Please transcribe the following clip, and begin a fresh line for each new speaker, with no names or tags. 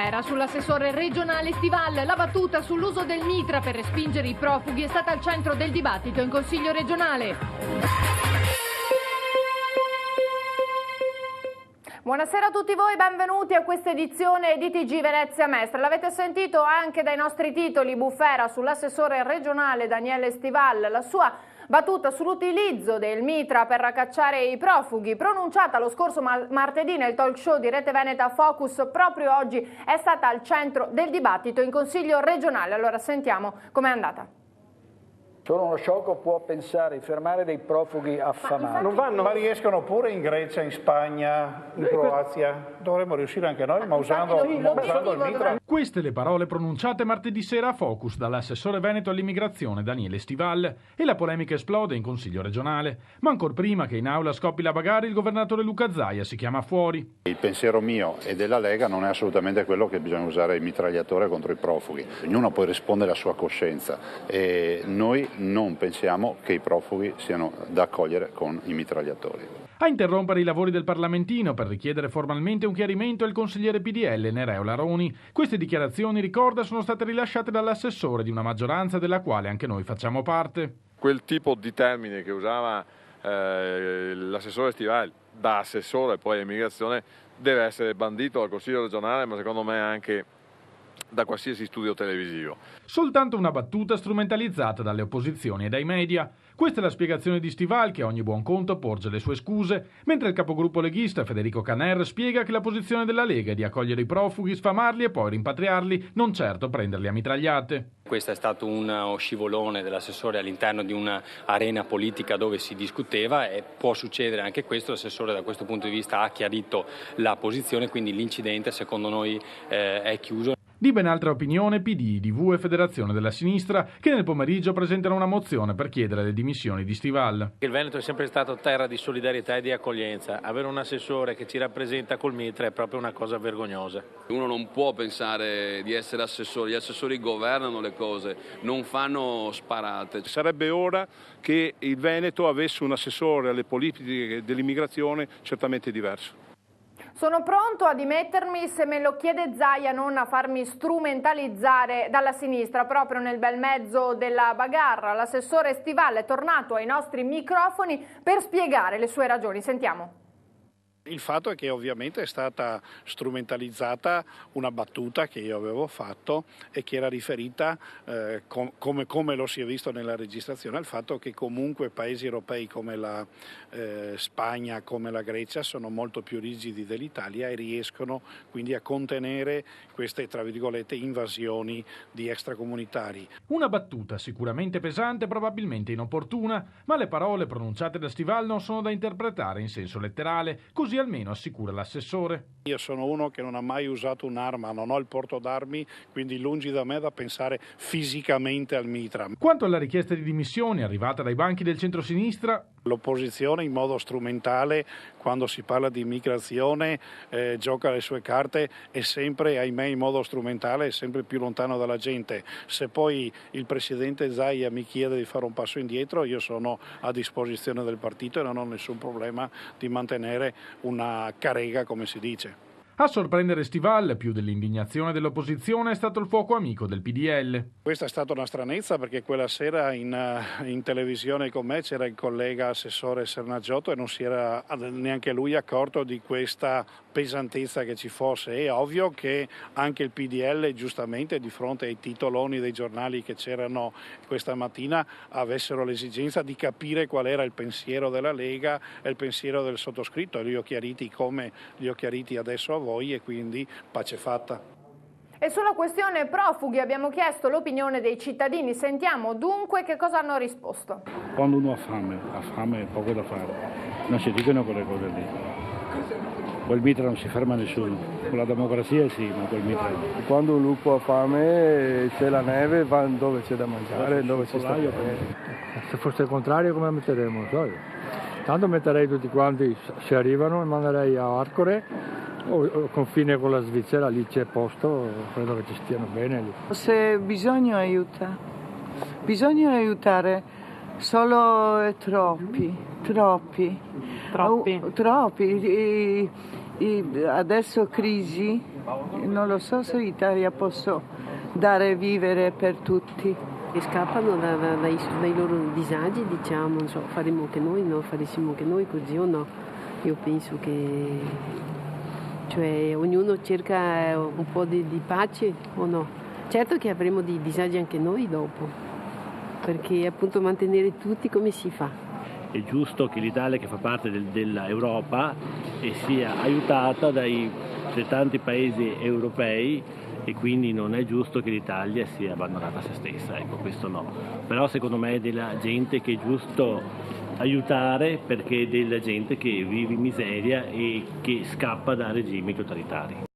bufera sull'assessore regionale Stival. La battuta sull'uso del mitra per respingere i profughi è stata al centro del dibattito in Consiglio regionale.
Buonasera a tutti voi, benvenuti a questa edizione di TG Venezia Mestre. L'avete sentito anche dai nostri titoli, bufera sull'assessore regionale Daniele Stival, la sua battuta sull'utilizzo del mitra per raccacciare i profughi, pronunciata lo scorso martedì nel talk show di Rete Veneta Focus, proprio oggi è stata al centro del dibattito in Consiglio regionale. Allora sentiamo com'è andata.
Solo uno sciocco può pensare di fermare dei profughi affamati.
Non vanno, ma riescono pure in Grecia, in Spagna, in Croazia. Dovremmo riuscire anche noi, ma usando il mitra.
Queste le parole pronunciate martedì sera a Focus dall'assessore veneto all'immigrazione Daniele Stival, e la polemica esplode in Consiglio regionale. Ma ancor prima che in aula scoppi la bagarre, il governatore Luca Zaia si chiama fuori.
Il pensiero mio e della Lega non è assolutamente quello che bisogna usare il mitragliatore contro i profughi. Ognuno poi risponde alla sua coscienza e noi non pensiamo che i profughi siano da accogliere con i mitragliatori.
A interrompere i lavori del Parlamentino per richiedere formalmente un chiarimento è il consigliere PDL Nereo Laroni. Queste dichiarazioni, ricorda, sono state rilasciate dall'assessore di una maggioranza della quale anche noi facciamo parte.
Quel tipo di termine che usava l'assessore Stival da assessore poi all'immigrazione deve essere bandito dal Consiglio regionale, ma secondo me anche da qualsiasi studio televisivo.
Soltanto una battuta strumentalizzata dalle opposizioni e dai media. Questa è la spiegazione di Stival, che a ogni buon conto porge le sue scuse, mentre il capogruppo leghista Federico Caner spiega che la posizione della Lega è di accogliere i profughi, sfamarli e poi rimpatriarli, non certo prenderli a mitragliate.
Questo è stato uno scivolone dell'assessore all'interno di un'arena politica dove si discuteva, e può succedere anche questo. L'assessore da questo punto di vista ha chiarito la posizione, quindi l'incidente secondo noi è chiuso.
Di ben altra opinione PD, IDV e Federazione della Sinistra, che nel pomeriggio presentano una mozione per chiedere le dimissioni di Stival.
Il Veneto è sempre stato terra di solidarietà e di accoglienza. Avere un assessore che ci rappresenta col mitra è proprio una cosa vergognosa.
Uno non può pensare di essere assessore, gli assessori governano le cose, non fanno sparate.
Sarebbe ora che il Veneto avesse un assessore alle politiche dell'immigrazione certamente diverso.
Sono pronto a dimettermi se me lo chiede Zaia, non a farmi strumentalizzare dalla sinistra. Proprio nel bel mezzo della bagarra l'assessore Stival è tornato ai nostri microfoni per spiegare le sue ragioni. Sentiamo.
Il fatto è che ovviamente è stata strumentalizzata una battuta che io avevo fatto e che era riferita, come lo si è visto nella registrazione, al fatto che comunque paesi europei come la Spagna, come la Grecia sono molto più rigidi dell'Italia e riescono quindi a contenere queste, tra virgolette, invasioni di extracomunitari.
Una battuta sicuramente pesante, probabilmente inopportuna, ma le parole pronunciate da Stival non sono da interpretare in senso letterale, così almeno assicura l'assessore.
Io sono uno che non ha mai usato un'arma, non ho il porto d'armi, quindi lungi da me da pensare fisicamente al mitra.
Quanto alla richiesta di dimissioni arrivata dai banchi del centrosinistra,
l'opposizione in modo strumentale, quando si parla di immigrazione, gioca le sue carte e sempre, ahimè, in modo strumentale, è sempre più lontano dalla gente. Se poi il presidente Zaia mi chiede di fare un passo indietro, io sono a disposizione del partito e non ho nessun problema di mantenere una carrega, come si dice.
A sorprendere Stival, più dell'indignazione dell'opposizione, è stato il fuoco amico del PDL.
Questa è stata una stranezza, perché quella sera in televisione con me c'era il collega assessore Sernagiotto e non si era neanche lui accorto di questa pesantezza che ci fosse. È ovvio che anche il PDL, giustamente, di fronte ai titoloni dei giornali che c'erano questa mattina, avessero l'esigenza di capire qual era il pensiero della Lega e il pensiero del sottoscritto. Li ho chiariti come li ho chiariti adesso a voi, e quindi pace fatta.
E sulla questione profughi abbiamo chiesto l'opinione dei cittadini. Sentiamo dunque che cosa hanno risposto.
Quando uno ha fame è poco da fare, non si dicono quelle cose lì. Col mitra non si ferma nessuno, con la democrazia sì, ma col mitra no.
Quando un lupo ha fame c'è la neve, va dove c'è da mangiare, dove ci sta bene.
Se fosse il contrario come metteremo? Tanto metterei tutti quanti, se arrivano, manderei a Arcore o confine con la Svizzera, lì c'è posto, credo che ci stiano bene lì.
Se bisogna aiutare, solo troppi. Adesso crisi, Non lo so se l'Italia possa dare vivere per tutti.
E scappano dai loro disagi, diciamo, non so, faremo anche noi, no? Faremo anche noi così o no? Io penso che cioè, ognuno cerca un po' di pace o no? Certo che avremo dei disagi anche noi dopo, perché appunto mantenere tutti come si fa?
È giusto che l'Italia, che fa parte dell'Europa, sia aiutata dai tanti paesi europei, e quindi non è giusto che l'Italia sia abbandonata a se stessa, ecco, questo no. Però secondo me è della gente che è giusto aiutare, perché è della gente che vive in miseria e che scappa da regimi totalitari.